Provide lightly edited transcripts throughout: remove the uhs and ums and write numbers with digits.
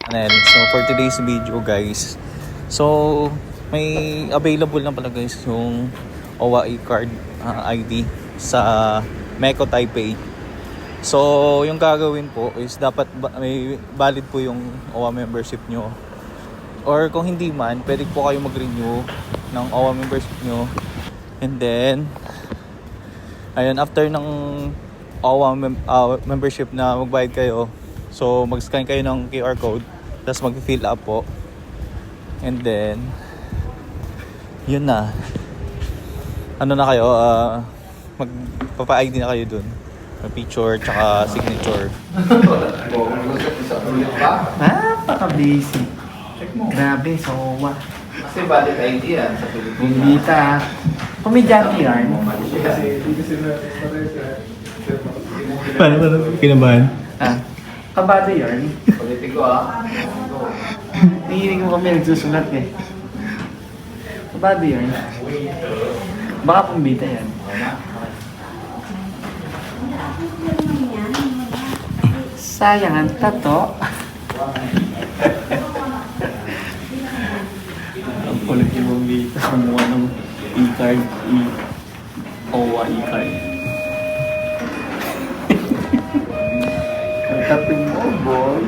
Ayan, so for today's video guys, so may available na pala guys yung OWA e-card ID sa Meko Taipei. So yung gagawin po is dapat may valid po yung OWA membership nyo. Or kung hindi man, pwede po kayo mag-renew ng OWA membership nyo. And then, ayun, after ng OWA membership na magbayad kayo, so mag-scan kayo ng QR code, tapos mag-fill up po. And then, yun na. Ano na kayo, magpapa-ID na kayo dun. May picture, tsaka signature. Napaka-busy. Grabe, sowa. Kasi valid ID yan sa Pilipinas. Bumita. Komedyante yarn. Paano kinabahan? Kabado yarn. Politiko ah. Nahihinig mo kami nagsusulat eh. Kabado yarn. Baka pumbita yan. Sayang ang tato. Ang kulit yung bumbita. Kumuha ng e-card. OWA e-card. Ang tapin mo, boy.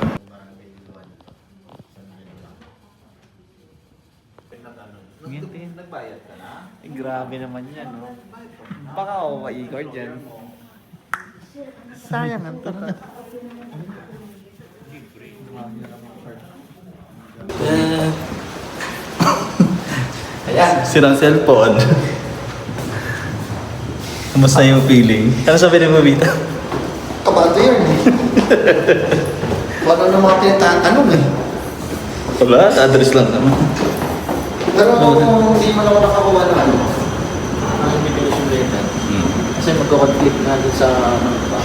Nagbayad ka na? Eh, grabe naman yan, no? Baka OWA e-card yan. Sayang ang tato. Ayan. Sirang cellphone. Kamusta yung feeling? Ano sabi ni Mabita? Kabado yan eh. Wala na mga tinatanong eh. Wala, address lang naman. Pero hindi mo naman nakakuha na ano. Ang immigration letter. Kasi magko-conflict na doon sa ano ba?